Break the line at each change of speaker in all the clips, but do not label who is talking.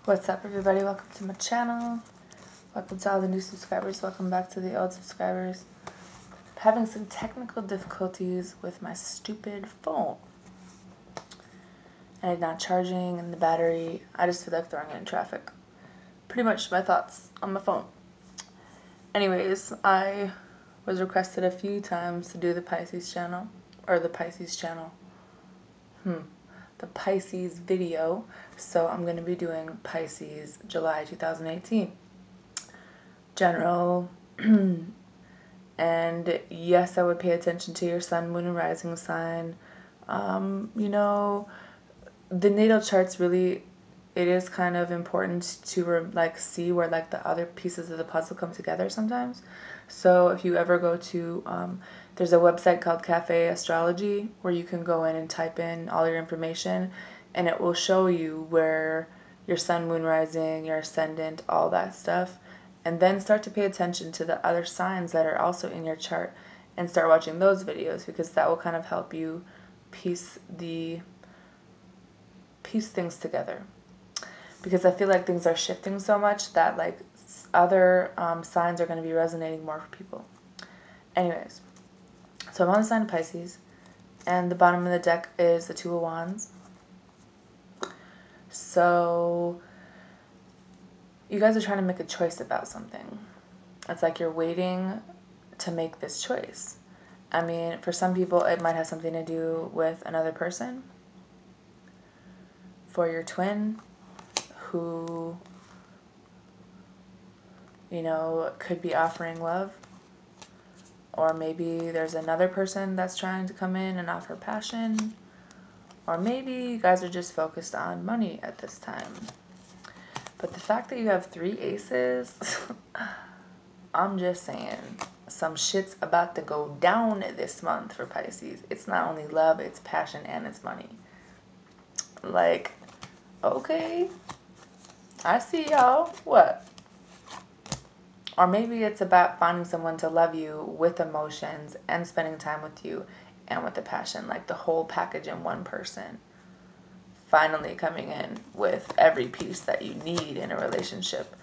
What's up, everybody? Welcome to my channel. Welcome to all the new subscribers. Welcome back to the old subscribers. I'm having some technical difficulties with my stupid phone. And it's not charging, and the battery, I just feel like throwing it in traffic. Pretty much my thoughts on my phone. Anyways, I was requested a few times to do the Pisces channel, or the Pisces channel. The Pisces video. So I'm going to be doing Pisces July 2018. General. And yes, I would pay attention to your sun, moon, and rising sign. You know, the natal charts really, it is kind of important to see where the other pieces of the puzzle come together sometimes. So if you ever go to, there's a website called Cafe Astrology where you can go in and type in all your information, and it will show you where your sun, moon, rising, your ascendant, all that stuff. And then start to pay attention to the other signs that are also in your chart and start watching those videos, because that will kind of help you piece things together. Because I feel like things are shifting so much that other signs are going to be resonating more for people. Anyways, so I'm on the sign of Pisces, and the bottom of the deck is the Two of Wands. So you guys are trying to make a choice about something. It's like you're waiting to make this choice. I mean, for some people, it might have something to do with another person. For your twin, who, you know, could be offering love. Or maybe there's another person that's trying to come in and offer passion. Or maybe you guys are just focused on money at this time. But the fact that you have 3 aces, I'm just saying, some shit's about to go down this month for Pisces. It's not only love, it's passion, and it's money. Like, okay, I see y'all. What? Or maybe it's about finding someone to love you with emotions and spending time with you and with the passion. Like the whole package in one person. Finally coming in with every piece that you need in a relationship.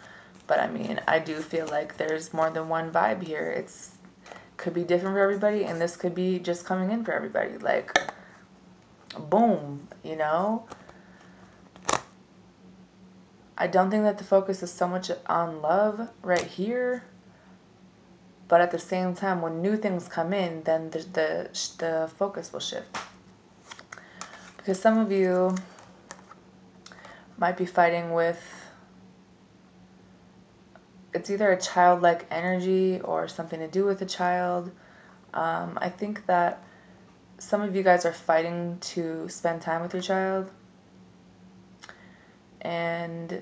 But I mean, I do feel like there's more than one vibe here. It's could be different for everybody, and this could be just coming in for everybody. Like, boom, you know? I don't think that the focus is so much on love right here. But at the same time, when new things come in, then the focus will shift. Because some of you might be fighting with, it's either a childlike energy or something to do with a child. I think that some of you guys are fighting to spend time with your child. And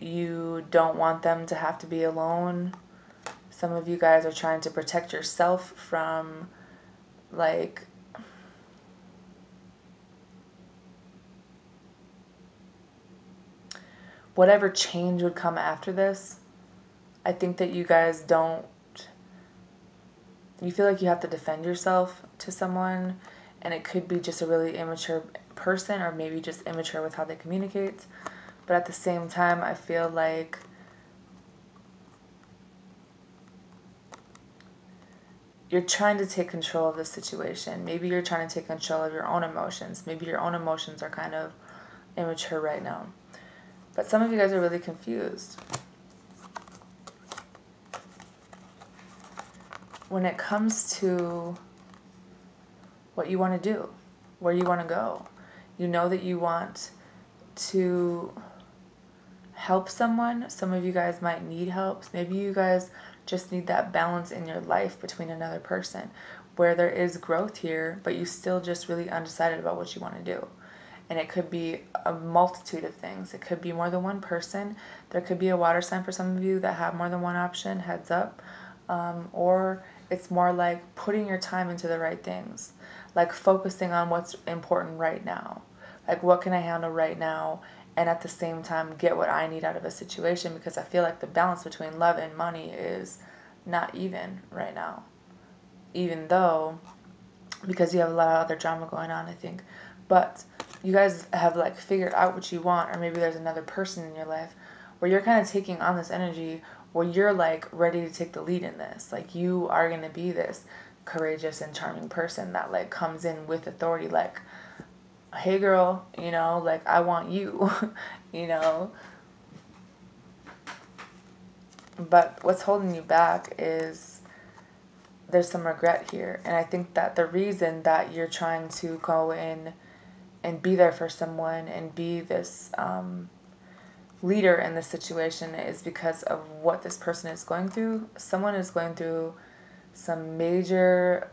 you don't want them to have to be alone. Some of you guys are trying to protect yourself from, like, whatever change would come after this. I think that you guys don't, you feel like you have to defend yourself to someone, and it could be just a really immature person, or maybe just immature with how they communicate. But at the same time, I feel like you're trying to take control of the situation. Maybe you're trying to take control of your own emotions. Maybe your own emotions are kind of immature right now. But some of you guys are really confused. When it comes to what you want to do, where you want to go, you know that you want to help someone. Some of you guys might need help. Maybe you guys just need that balance in your life between another person, where there is growth here, but you still just really undecided about what you want to do. And it could be a multitude of things. It could be more than one person. There could be a water sign for some of you that have more than one option, heads up. Or it's more like putting your time into the right things. Like focusing on what's important right now. Like, what can I handle right now? And at the same time, get what I need out of a situation. Because I feel like the balance between love and money is not even right now. Even though, because you have a lot of other drama going on, I think. But you guys have like figured out what you want, or maybe there's another person in your life where you're kind of taking on this energy where you're like ready to take the lead in this. Like you are going to be this courageous and charming person that like comes in with authority, like, hey girl, you know, like I want you, you know. But what's holding you back is there's some regret here. And I think that the reason that you're trying to go in and be there for someone and be this leader in this situation is because of what this person is going through. Someone is going through some major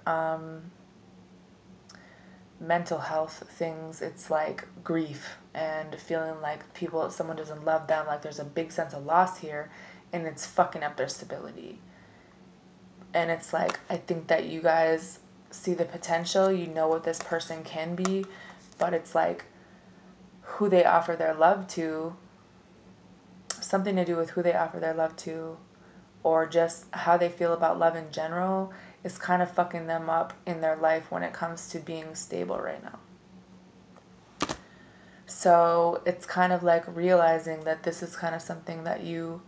mental health things. It's like grief and feeling like someone doesn't love them, like there's a big sense of loss here, and it's fucking up their stability. And it's like, I think that you guys see the potential, you know what this person can be, but it's like who they offer their love to, something to do with who they offer their love to, or just how they feel about love in general is kind of fucking them up in their life when it comes to being stable right now. So it's kind of like realizing that this is kind of something that you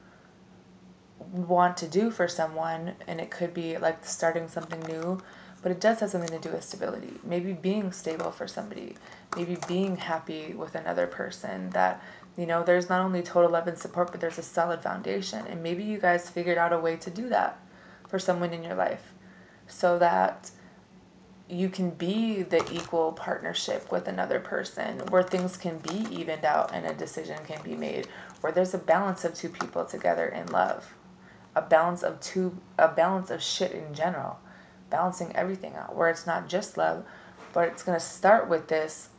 want to do for someone, and it could be like starting something new, but it does have something to do with stability. Maybe being stable for somebody, maybe being happy with another person, that, you know, there's not only total love and support, but there's a solid foundation. And maybe you guys figured out a way to do that for someone in your life so that you can be the equal partnership with another person where things can be evened out and a decision can be made, where there's a balance of two people together in love, a balance of shit in general, balancing everything out, where it's not just love, but it's going to start with this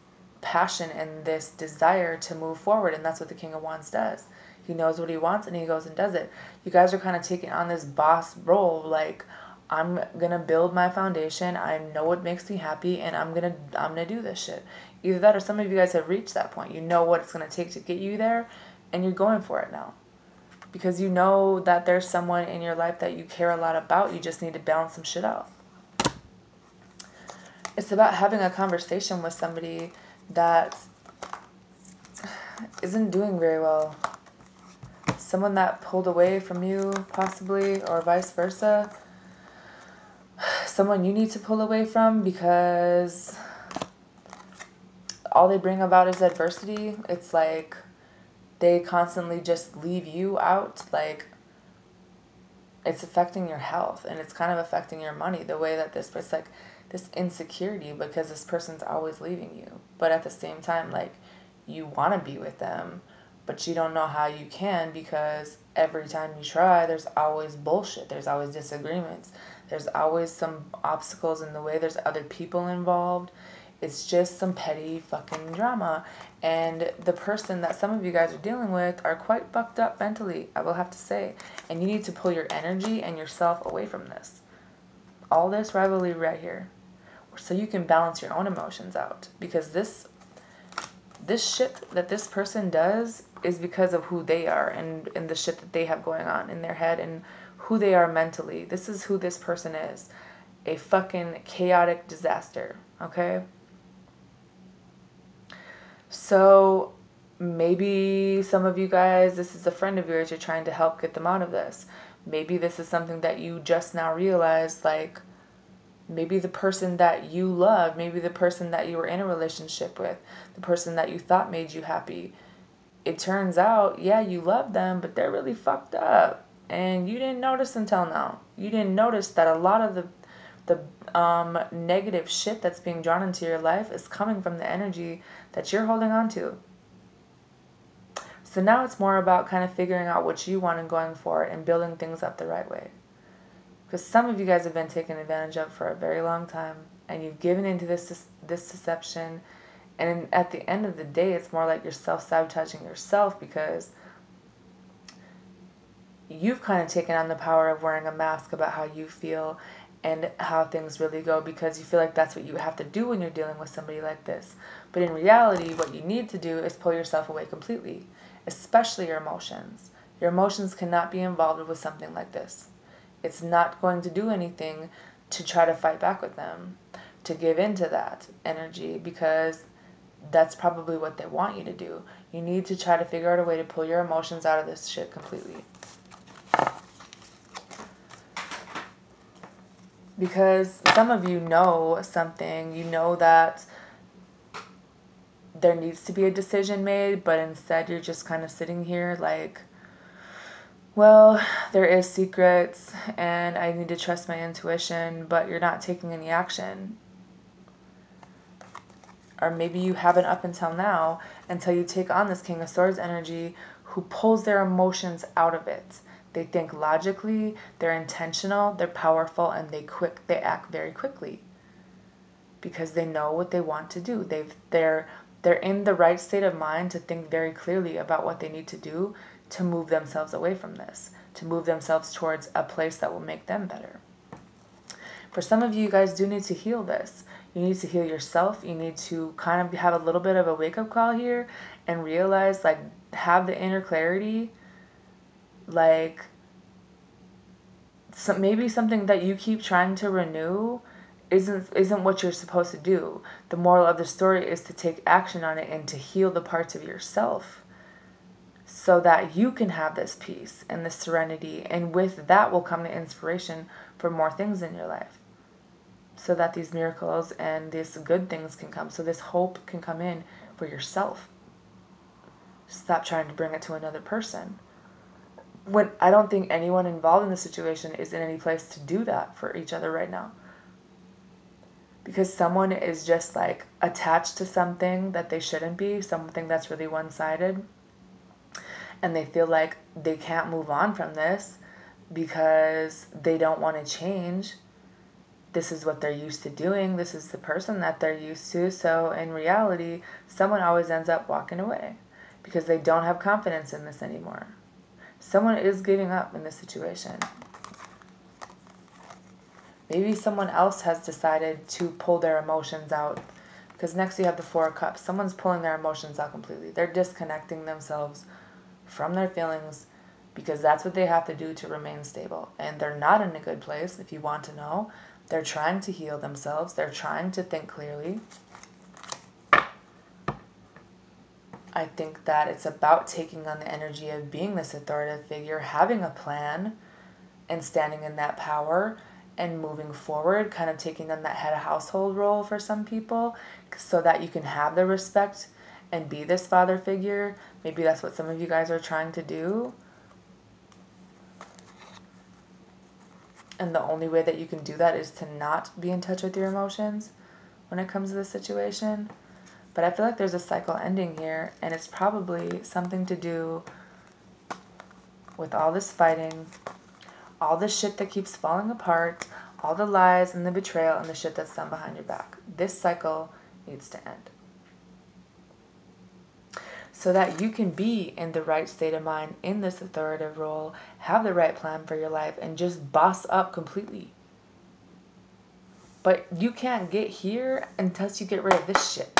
passion and this desire to move forward. And that's what the King of Wands does. He knows what he wants and he goes and does it. You guys are kind of taking on this boss role, like, I'm going to build my foundation. I know what makes me happy, and I'm going to do this shit. Either that, or some of you guys have reached that point. You know what it's going to take to get you there, and you're going for it now. Because you know that there's someone in your life that you care a lot about. You just need to balance some shit out. It's about having a conversation with somebody that isn't doing very well. Someone that pulled away from you, possibly, or vice versa. Someone you need to pull away from because all they bring about is adversity. It's like they constantly just leave you out. Like, it's affecting your health, and it's kind of affecting your money, the way that it's like this insecurity because this person's always leaving you. But at the same time, like, you want to be with them, but you don't know how you can because every time you try, there's always bullshit. There's always disagreements. There's always some obstacles in the way. There's other people involved. It's just some petty fucking drama. And the person that some of you guys are dealing with are quite fucked up mentally, I will have to say. And you need to pull your energy and yourself away from this. All this rivalry right here. So you can balance your own emotions out. Because this shit that this person does is because of who they are and the shit that they have going on in their head and who they are mentally. This is who this person is. A fucking chaotic disaster. Okay? So maybe some of you guys, this is a friend of yours, you're trying to help get them out of this. Maybe this is something that you just now realized, like, maybe the person that you love, maybe the person that you were in a relationship with, the person that you thought made you happy. It turns out, yeah, you love them, but they're really fucked up. And you didn't notice until now. You didn't notice that a lot of the negative shit that's being drawn into your life is coming from the energy that you're holding on to. So now it's more about kind of figuring out what you want and going for it and building things up the right way. Because some of you guys have been taken advantage of for a very long time, and you've given into this deception, and at the end of the day, it's more like you're self-sabotaging yourself because you've kind of taken on the power of wearing a mask about how you feel and how things really go because you feel like that's what you have to do when you're dealing with somebody like this. But in reality, what you need to do is pull yourself away completely, especially your emotions. Your emotions cannot be involved with something like this. It's not going to do anything to try to fight back with them, to give into that energy, because that's probably what they want you to do. You need to try to figure out a way to pull your emotions out of this shit completely. Because some of you know something, you know that there needs to be a decision made, but instead you're just kind of sitting here like, well, there is secrets and I need to trust my intuition, but you're not taking any action. Or maybe you haven't up until now, until you take on this King of Swords energy who pulls their emotions out of it. They think logically, they're intentional, they're powerful, and they act very quickly because they know what they want to do. They're in the right state of mind to think very clearly about what they need to do to move themselves away from this, to move themselves towards a place that will make them better. For some of you, you guys do need to heal this. You need to heal yourself. You need to kind of have a little bit of a wake-up call here and realize, like, have the inner clarity, like, maybe something that you keep trying to renew isn't what you're supposed to do. The moral of the story is to take action on it and to heal the parts of yourself so that you can have this peace and this serenity, and with that will come the inspiration for more things in your life, so that these miracles and these good things can come, so this hope can come in for yourself. Stop trying to bring it to another person. When I don't think anyone involved in the situation is in any place to do that for each other right now. Because someone is just like attached to something that they shouldn't be, something that's really one-sided, and they feel like they can't move on from this because they don't want to change. This is what they're used to doing. This is the person that they're used to. So in reality, someone always ends up walking away because they don't have confidence in this anymore. Someone is giving up in this situation. Maybe someone else has decided to pull their emotions out, because next you have the Four of Cups. Someone's pulling their emotions out completely. They're disconnecting themselves from their feelings because that's what they have to do to remain stable. And they're not in a good place, if you want to know. They're trying to heal themselves. They're trying to think clearly. I think that it's about taking on the energy of being this authoritative figure, having a plan, and standing in that power and moving forward, kind of taking on that head of household role for some people so that you can have the respect and be this father figure. Maybe that's what some of you guys are trying to do. And the only way that you can do that is to not be in touch with your emotions when it comes to the situation. But I feel like there's a cycle ending here, and it's probably something to do with all this fighting, all the shit that keeps falling apart, all the lies and the betrayal and the shit that's done behind your back. This cycle needs to end, so that you can be in the right state of mind in this authoritative role, have the right plan for your life, and just boss up completely. But you can't get here until you get rid of this shit.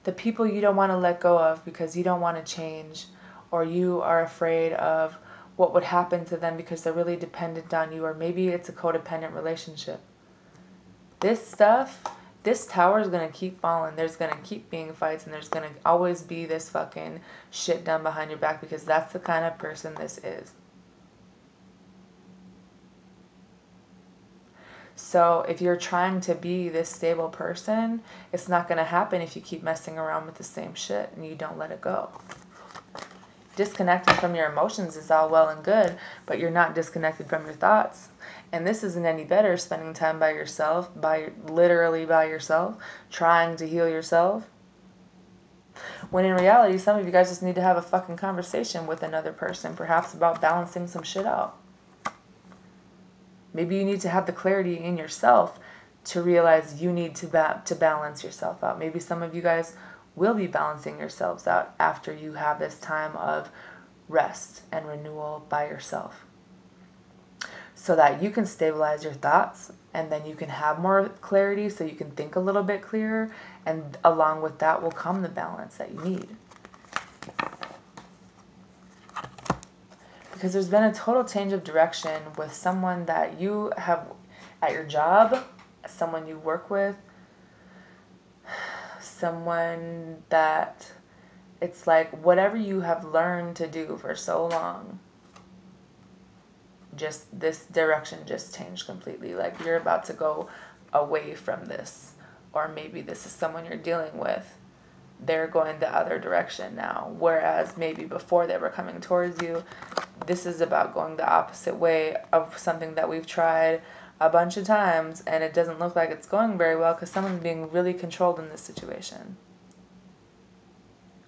The people you don't want to let go of because you don't want to change, or you are afraid of what would happen to them because they're really dependent on you, or maybe it's a codependent relationship. This stuff, this tower is going to keep falling. There's going to keep being fights, and there's going to always be this fucking shit done behind your back, because that's the kind of person this is. So if you're trying to be this stable person, it's not going to happen if you keep messing around with the same shit and you don't let it go. Disconnecting from your emotions is all well and good, but you're not disconnected from your thoughts. And this isn't any better, spending time by yourself, literally by yourself, trying to heal yourself. When in reality, some of you guys just need to have a fucking conversation with another person, perhaps about balancing some shit out. Maybe you need to have the clarity in yourself to realize you need to balance yourself out. Maybe some of you guys will be balancing yourselves out after you have this time of rest and renewal by yourself, so that you can stabilize your thoughts, and then you can have more clarity so you can think a little bit clearer, and along with that will come the balance that you need. Because there's been a total change of direction with someone that you have at your job, someone you work with. someone that it's like whatever you have learned to do for so long, just this direction just changed completely. Like you're about to go away from this, or maybe this is someone you're dealing with. They're going the other direction now, whereas maybe before they were coming towards you. This is about going the opposite way of something that we've tried a bunch of times, and it doesn't look like it's going very well because someone's being really controlled in this situation.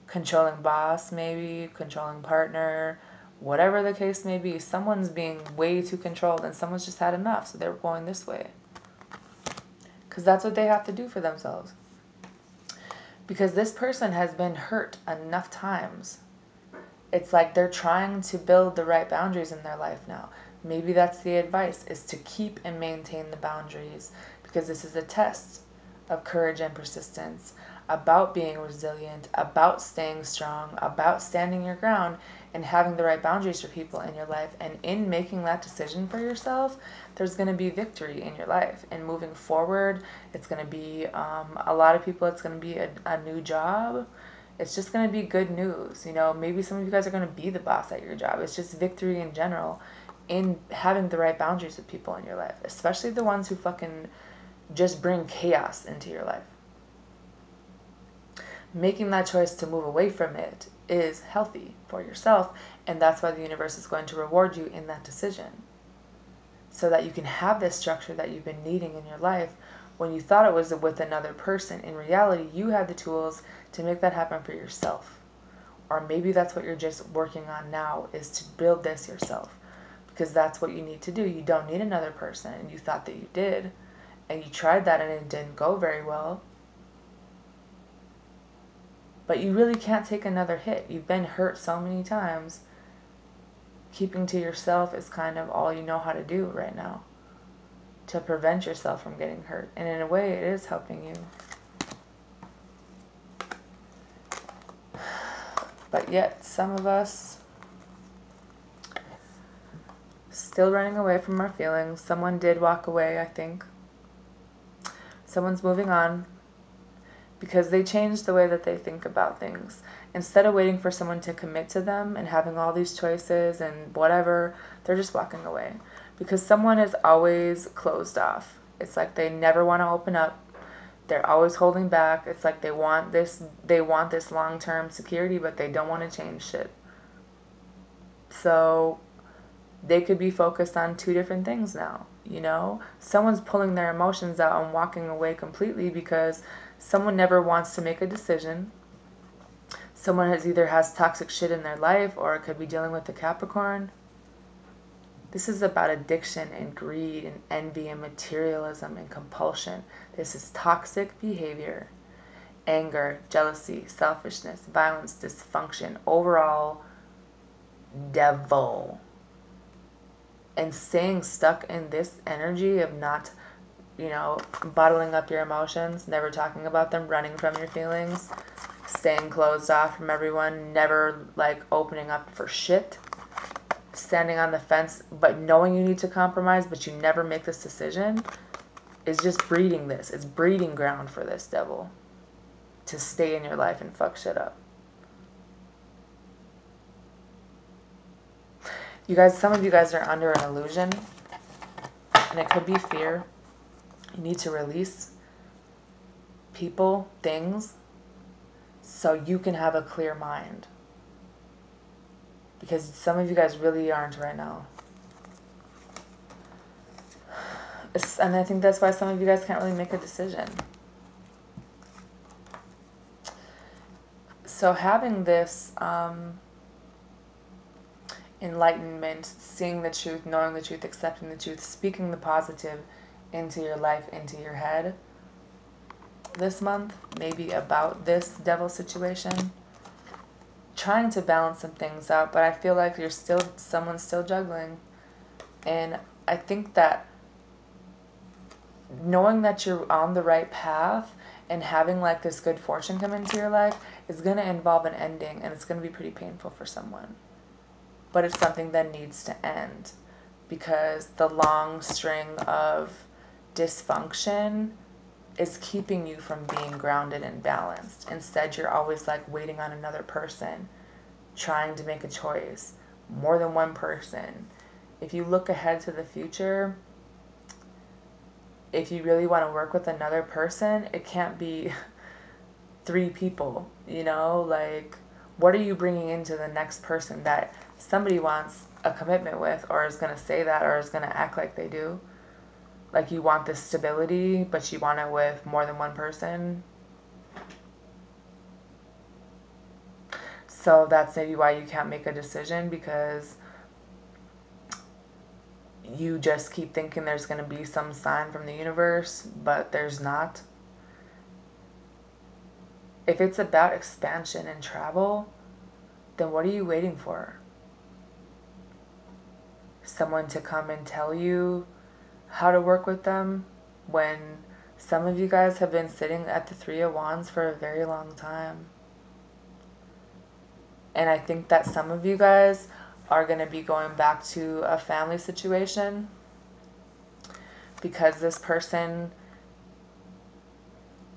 Controlling boss, maybe, controlling partner, whatever the case may be, someone's being way too controlled and someone's just had enough, so they're going this way. Because that's what they have to do for themselves. Because this person has been hurt enough times. It's like they're trying to build the right boundaries in their life now. Maybe that's the advice, is to keep and maintain the boundaries, because this is a test of courage and persistence, about being resilient, about staying strong, about standing your ground and having the right boundaries for people in your life. And in making that decision for yourself, there's going to be victory in your life. And moving forward, it's going to be, a lot of people, it's going to be a new job. It's just going to be good news. You know, maybe some of you guys are going to be the boss at your job. It's just victory in general in having the right boundaries with people in your life, especially the ones who fucking just bring chaos into your life. Making that choice to move away from it is healthy for yourself, and that's why the universe is going to reward you in that decision, so that you can have this structure that you've been needing in your life. When you thought it was with another person, in reality you have the tools to make that happen for yourself. Or maybe that's what you're just working on now, is to build this yourself, because that's what you need to do. You don't need another person, and you thought that you did, and you tried that and it didn't go very well. But you really can't take another hit. You've been hurt so many times. Keeping to yourself is kind of all you know how to do right now, to prevent yourself from getting hurt. And in a way, it is helping you. But yet, some of us still running away from our feelings. Someone did walk away, I think. Someone's moving on, because they changed the way that they think about things. Instead of waiting for someone to commit to them and having all these choices and whatever, they're just walking away. Because someone is always closed off. It's like they never want to open up. They're always holding back. It's like they want this long-term security, but they don't want to change shit. So they could be focused on two different things now, you know? Someone's pulling their emotions out and walking away completely because someone never wants to make a decision. Someone either has toxic shit in their life, or it could be dealing with a Capricorn. This is about addiction and greed and envy and materialism and compulsion. This is toxic behavior, anger, jealousy, selfishness, violence, dysfunction, overall devil. And staying stuck in this energy of not, bottling up your emotions, never talking about them, running from your feelings, staying closed off from everyone, never opening up for shit, standing on the fence, but knowing you need to compromise, but you never make this decision, is just breeding this. It's breeding ground for this devil to stay in your life and fuck shit up. You guys, some of you guys are under an illusion, and it could be fear. You need to release people, things, so you can have a clear mind. Because some of you guys really aren't right now. And I think that's why some of you guys can't really make a decision. So having this enlightenment, seeing the truth, knowing the truth, accepting the truth, speaking the positive into your life, into your head this month, maybe about this devil situation, trying to balance some things out, but I feel like someone's still juggling. And I think that knowing that you're on the right path and having this good fortune come into your life is going to involve an ending, and it's going to be pretty painful for someone. But it's something that needs to end, because the long string of dysfunction is keeping you from being grounded and balanced. Instead, you're always like waiting on another person, trying to make a choice, more than one person. If you look ahead to the future, if you really want to work with another person, it can't be 3 people, you know? Like, what are you bringing into the next person that somebody wants a commitment with, or is going to say that, or is going to act like they do? Like, you want this stability, but you want it with more than one person. So that's maybe why you can't make a decision, because you just keep thinking there's going to be some sign from the universe, but there's not. If it's about expansion and travel, then what are you waiting for? Someone to come and tell you how to work with them, when some of you guys have been sitting at the 3 of Wands for a very long time. And I think that some of you guys are going to be going back to a family situation, because this person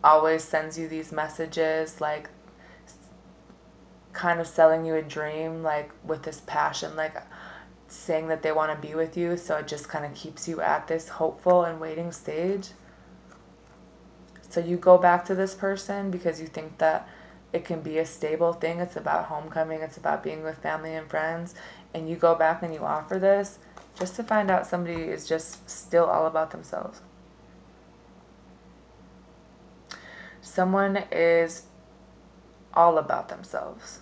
always sends you these messages, like kind of selling you a dream, like with this passion, like saying that they want to be with you. So it just kind of keeps you at this hopeful and waiting stage. So you go back to this person because you think that it can be a stable thing. It's about homecoming. It's about being with family and friends. And you go back and you offer this just to find out somebody is just still all about themselves. Someone is all about themselves.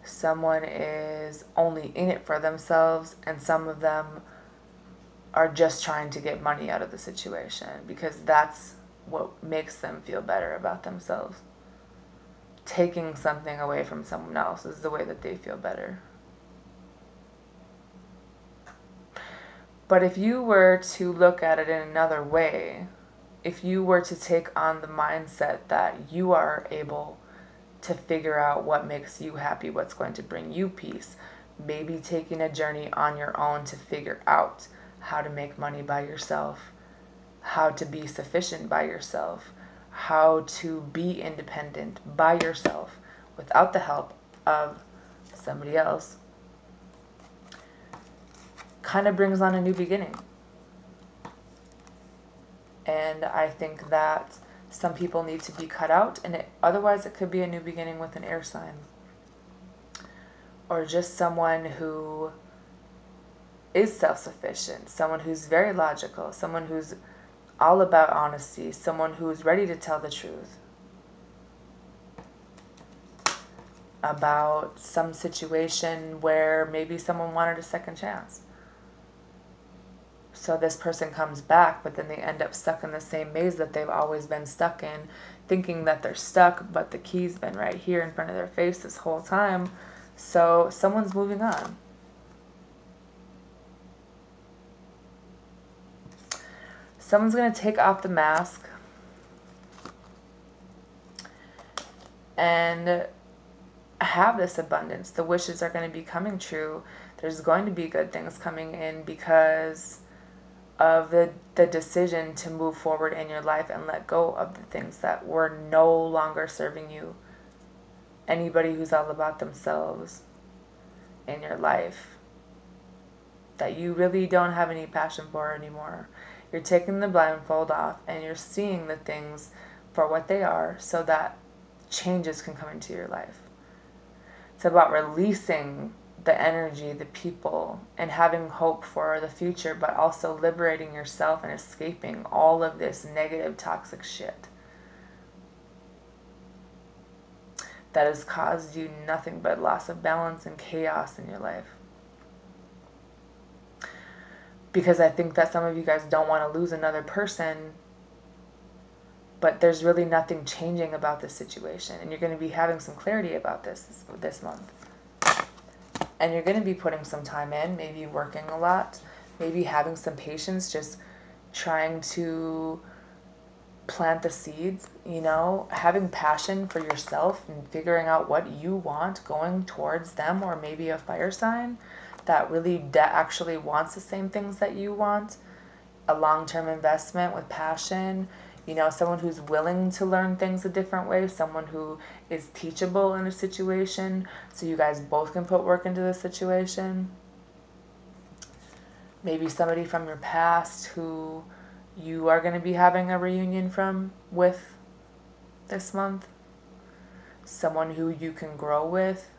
Someone is only in it for themselves, and some of them are just trying to get money out of the situation because that's what makes them feel better about themselves. Taking something away from someone else is the way that they feel better. But if you were to look at it in another way, if you were to take on the mindset that you are able to figure out what makes you happy, what's going to bring you peace, maybe taking a journey on your own to figure out how to make money by yourself, how to be sufficient by yourself, how to be independent by yourself without the help of somebody else, kind of brings on a new beginning. And I think that some people need to be cut out, and otherwise it could be a new beginning with an air sign. Or just someone who is self-sufficient, someone who's very logical, someone who's all about honesty, someone who's ready to tell the truth about some situation where maybe someone wanted a second chance. So this person comes back, but then they end up stuck in the same maze that they've always been stuck in, thinking that they're stuck, but the key's been right here in front of their face this whole time. So someone's moving on. Someone's going to take off the mask and have this abundance. The wishes are going to be coming true. There's going to be good things coming in because of the decision to move forward in your life and let go of the things that were no longer serving you. Anybody who's all about themselves in your life that you really don't have any passion for anymore. You're taking the blindfold off and you're seeing the things for what they are so that changes can come into your life. It's about releasing the energy, the people, and having hope for the future, but also liberating yourself and escaping all of this negative, toxic shit that has caused you nothing but loss of balance and chaos in your life. Because I think that some of you guys don't want to lose another person, but there's really nothing changing about this situation, and you're going to be having some clarity about this month. And you're going to be putting some time in, maybe working a lot, maybe having some patience, just trying to plant the seeds, you know, having passion for yourself and figuring out what you want, going towards them, or maybe a fire sign that really actually wants the same things that you want, a long-term investment with passion. You know, someone who's willing to learn things a different way, someone who is teachable in a situation, so you guys both can put work into the situation. Maybe somebody from your past who you are going to be having a reunion with this month. Someone who you can grow with.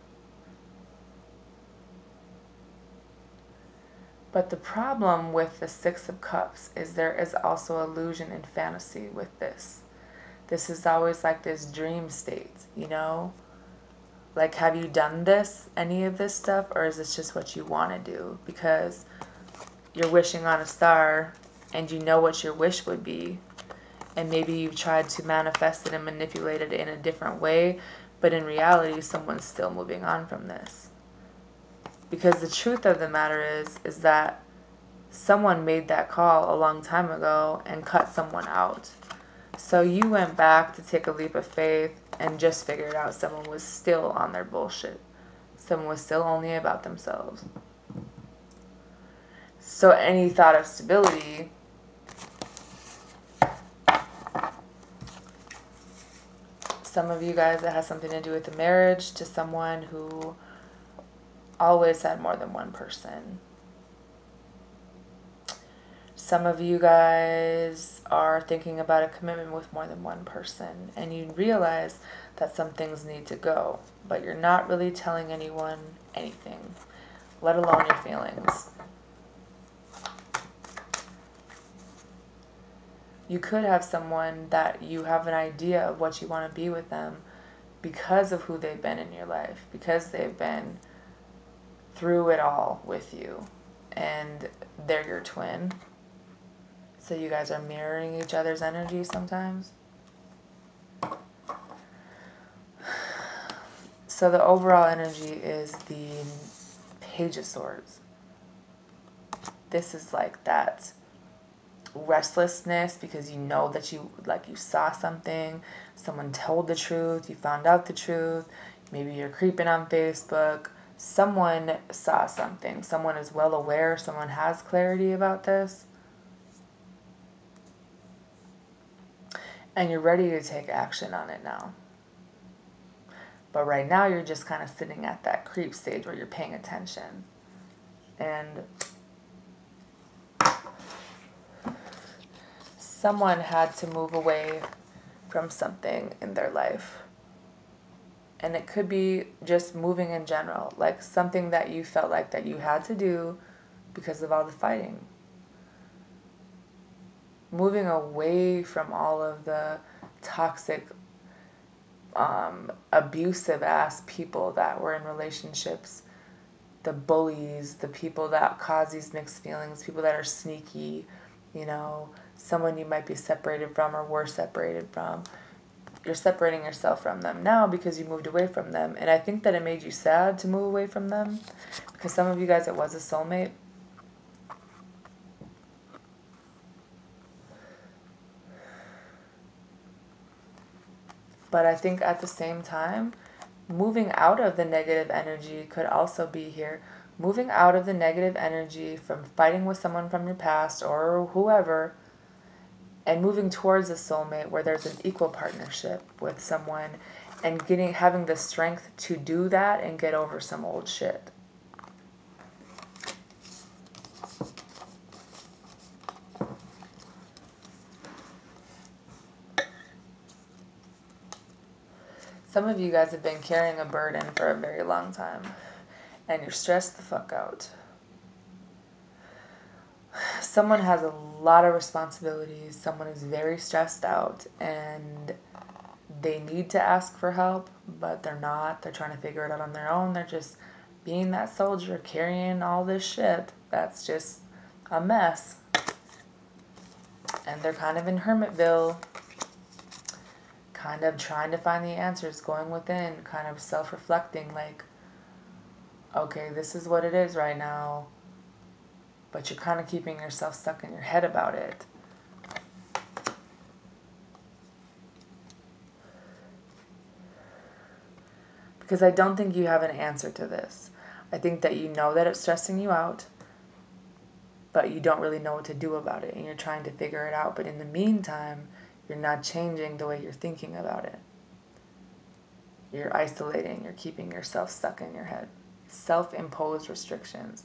But the problem with the Six of Cups is there is also illusion and fantasy with this. This is always like this dream state, you know? Like, have you done any of this stuff, or is this just what you want to do? Because you're wishing on a star, and you know what your wish would be. And maybe you've tried to manifest it and manipulate it in a different way, but in reality, someone's still moving on from this. Because the truth of the matter is that someone made that call a long time ago and cut someone out. So you went back to take a leap of faith and just figured out someone was still on their bullshit. Someone was still only about themselves. So any thought of stability some of you guys, it has something to do with the marriage to someone who always had more than one person. Some of you guys are thinking about a commitment with more than one person, and you realize that some things need to go, but you're not really telling anyone anything, let alone your feelings. You could have someone that you have an idea of what you want to be with them because of who they've been in your life, because they've been through it all with you, and they're your twin. So you guys are mirroring each other's energy sometimes. So the overall energy is the Page of Swords. This is like that restlessness because you know that you saw something, someone told the truth, you found out the truth, maybe you're creeping on Facebook, someone saw something, someone is well aware, someone has clarity about this, and you're ready to take action on it now. But right now you're just kind of sitting at that creep stage where you're paying attention. And someone had to move away from something in their life. And it could be just moving in general, like something that you felt like that you had to do because of all the fighting. Moving away from all of the toxic, abusive ass people that were in relationships, the bullies, the people that cause these mixed feelings, people that are sneaky, you know, someone you might be separated from or were separated from. You're separating yourself from them now because you moved away from them. And I think that it made you sad to move away from them because some of you guys, it was a soulmate. But I think at the same time, moving out of the negative energy could also be here. Moving out of the negative energy from fighting with someone from your past or whoever, and moving towards a soulmate where there's an equal partnership with someone and having the strength to do that and get over some old shit. Some of you guys have been carrying a burden for a very long time, and you're stressed the fuck out. Someone has a lot of responsibilities, someone is very stressed out, and they need to ask for help, but they're not. They're trying to figure it out on their own. They're just being that soldier, carrying all this shit that's just a mess. And they're kind of in Hermitville, kind of trying to find the answers, going within, kind of self-reflecting, like, okay, this is what it is right now, but you're kind of keeping yourself stuck in your head about it. Because I don't think you have an answer to this. I think that you know that it's stressing you out, but you don't really know what to do about it, and you're trying to figure it out. But in the meantime, You're not changing the way you're thinking about it. You're isolating. You're keeping yourself stuck in your head. Self-imposed restrictions.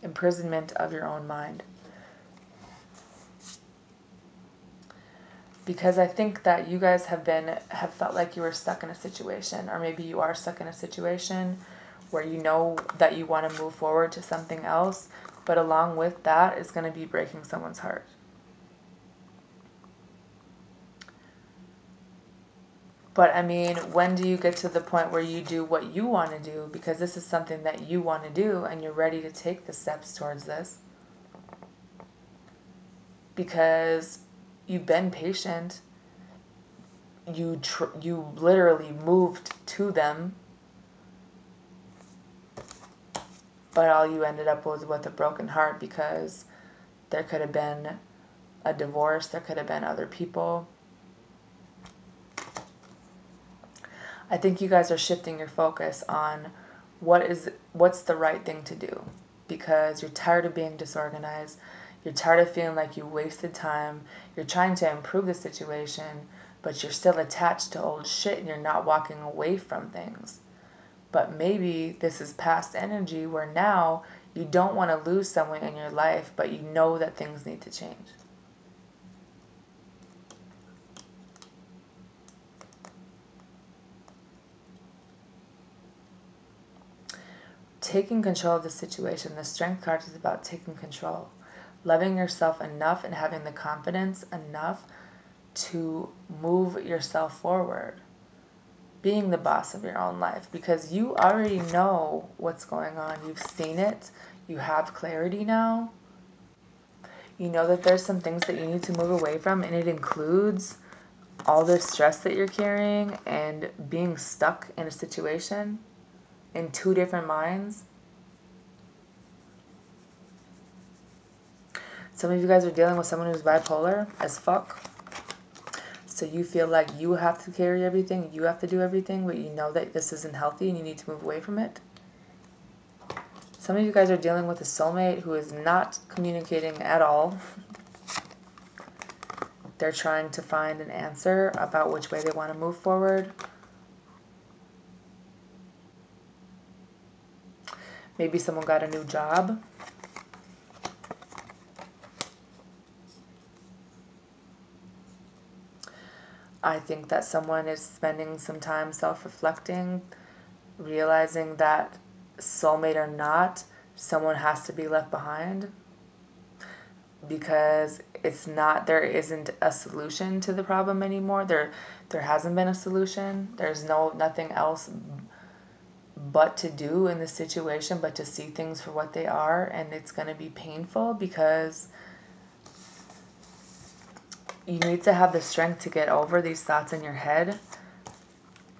Imprisonment of your own mind. Because I think that you guys have felt like you were stuck in a situation, or maybe you are stuck in a situation where you know that you want to move forward to something else, but along with that is going to be breaking someone's heart. But I mean, when do you get to the point where you do what you want to do? Because this is something that you want to do and you're ready to take the steps towards this. Because you've been patient. You literally moved to them. But all you ended up was with a broken heart, because there could have been a divorce. There could have been other people. I think you guys are shifting your focus on what's the right thing to do, because you're tired of being disorganized. You're tired of feeling like you wasted time. You're trying to improve the situation, but you're still attached to old shit and you're not walking away from things. But maybe this is past energy where now you don't want to lose someone in your life, but you know that things need to change. Taking control of the situation. The Strength card is about taking control. Loving yourself enough and having the confidence enough to move yourself forward. Being the boss of your own life, because you already know what's going on. You've seen it. You have clarity now. You know that there's some things that you need to move away from, and it includes all the stress that you're carrying and being stuck in a situation in two different minds. Some of you guys are dealing with someone who's bipolar as fuck. So you feel like you have to carry everything, you have to do everything, but you know that this isn't healthy and you need to move away from it. Some of you guys are dealing with a soulmate who is not communicating at all. They're trying to find an answer about which way they want to move forward. Maybe someone got a new job. I think that someone is spending some time self-reflecting, realizing that soulmate or not, someone has to be left behind, because there isn't a solution to the problem anymore. There hasn't been a solution. There's nothing else but to do in this situation, but to see things for what they are, and it's going to be painful, because you need to have the strength to get over these thoughts in your head,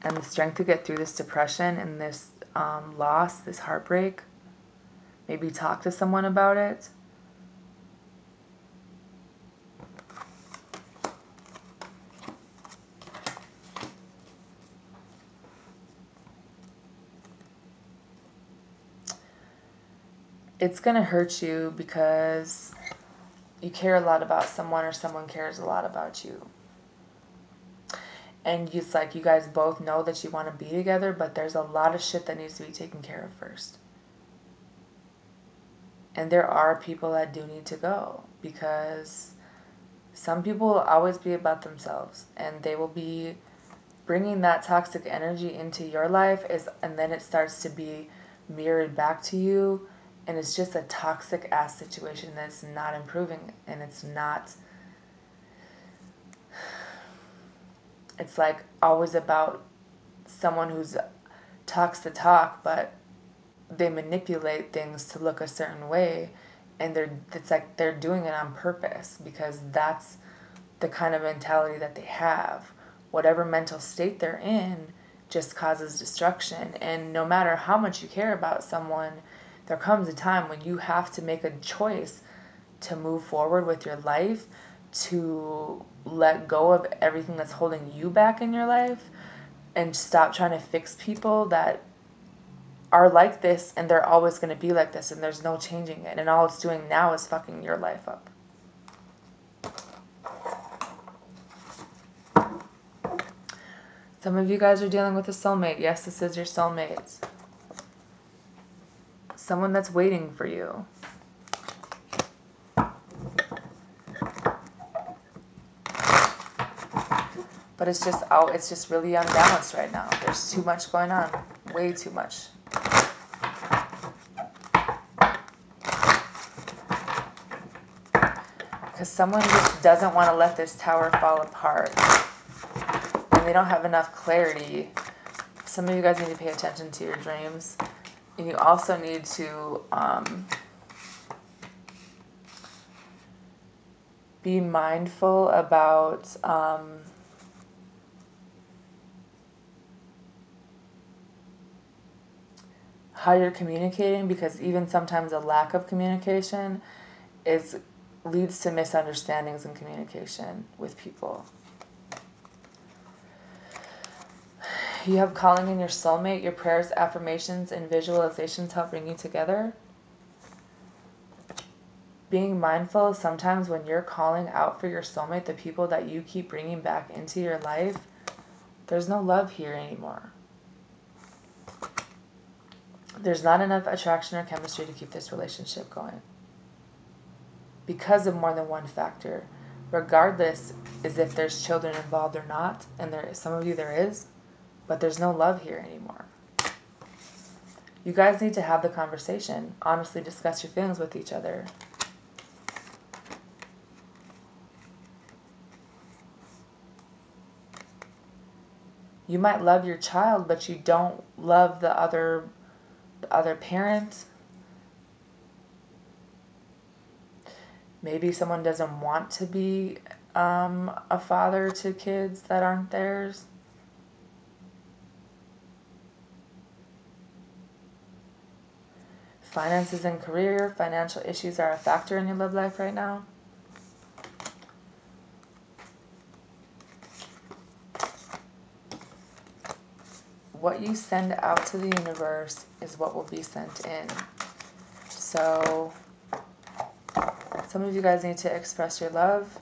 and the strength to get through this depression and this loss, this heartbreak. Maybe talk to someone about it. It's going to hurt you because you care a lot about someone, or someone cares a lot about you. And it's like you guys both know that you want to be together, but there's a lot of shit that needs to be taken care of first. And there are people that do need to go, because some people will always be about themselves, and they will be bringing that toxic energy into your life, and then it starts to be mirrored back to you. And it's just a toxic ass situation that's not improving, and it's like always about someone who's talks the talk, but they manipulate things to look a certain way, and it's like they're doing it on purpose, because that's the kind of mentality that they have. Whatever mental state they're in just causes destruction. And no matter how much you care about someone, there comes a time when you have to make a choice to move forward with your life, to let go of everything that's holding you back in your life, and stop trying to fix people that are like this, and they're always going to be like this, and there's no changing it, and all it's doing now is fucking your life up. Some of you guys are dealing with a soulmate. Yes, this is your soulmate. Someone that's waiting for you. But it's just really unbalanced right now. There's too much going on. Way too much. Because someone just doesn't want to let this tower fall apart. And they don't have enough clarity. Some of you guys need to pay attention to your dreams. And you also need to be mindful about how you're communicating, because even sometimes a lack of communication leads to misunderstandings in communication with people. You have calling in your soulmate. Your prayers, affirmations, and visualizations help bring you together. Being mindful, sometimes when you're calling out for your soulmate, the people that you keep bringing back into your life, there's no love here anymore. There's not enough attraction or chemistry to keep this relationship going. Because of more than one factor. Regardless is if there's children involved or not, and some of you there is, but there's no love here anymore. You guys need to have the conversation. Honestly discuss your feelings with each other. You might love your child, but you don't love the other parent. Maybe someone doesn't want to be a father to kids that aren't theirs. Finances and career, financial issues are a factor in your love life right now. What you send out to the universe is what will be sent in. So some of you guys need to express your love.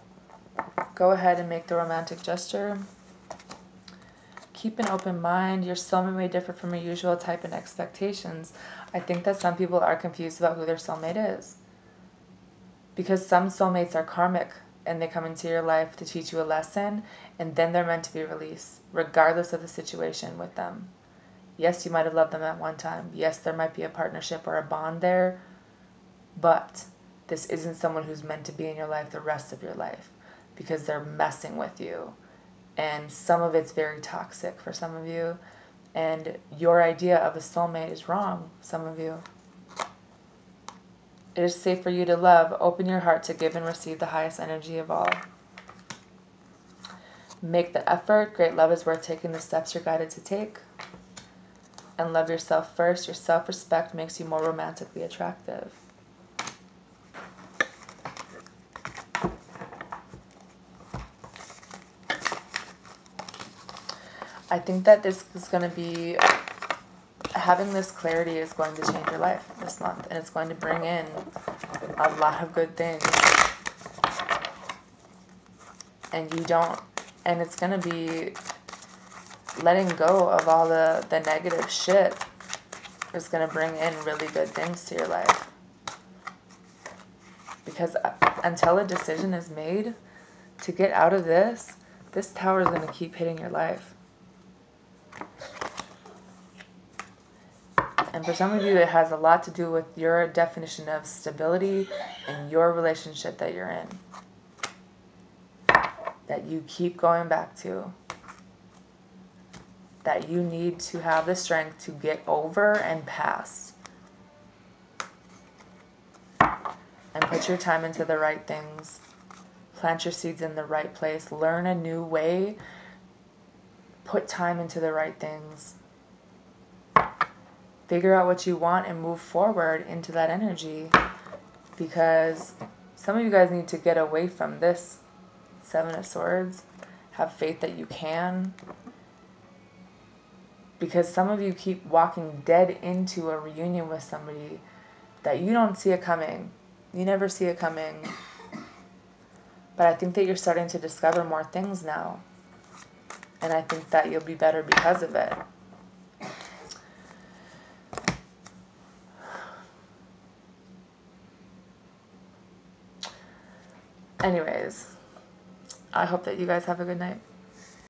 Go ahead and make the romantic gesture. Keep an open mind. Your soulmate may differ from your usual type and expectations. I think that some people are confused about who their soulmate is. Because some soulmates are karmic and they come into your life to teach you a lesson, and then they're meant to be released, regardless of the situation with them. Yes, you might have loved them at one time. Yes, there might be a partnership or a bond there, but this isn't someone who's meant to be in your life the rest of your life, because they're messing with you. And some of it's very toxic for some of you. And your idea of a soulmate is wrong, some of you. It is safe for you to love. Open your heart to give and receive the highest energy of all. Make the effort. Great love is worth taking the steps you're guided to take. And love yourself first. Your self-respect makes you more romantically attractive. I think that this is going to be, having this clarity is going to change your life this month. And it's going to bring in a lot of good things. And it's going to be letting go of all the negative shit is going to bring in really good things to your life. Because until a decision is made to get out of this tower is going to keep hitting your life. And for some of you, it has a lot to do with your definition of stability and your relationship that you're in. That you keep going back to. That you need to have the strength to get over and past. And put your time into the right things. Plant your seeds in the right place. Learn a new way. Put time into the right things. Figure out what you want and move forward into that energy. Because some of you guys need to get away from this 7 of Swords. Have faith that you can. Because some of you keep walking dead into a reunion with somebody that you don't see it coming. You never see it coming. But I think that you're starting to discover more things now. And I think that you'll be better because of it. Anyways, I hope that you guys have a good night.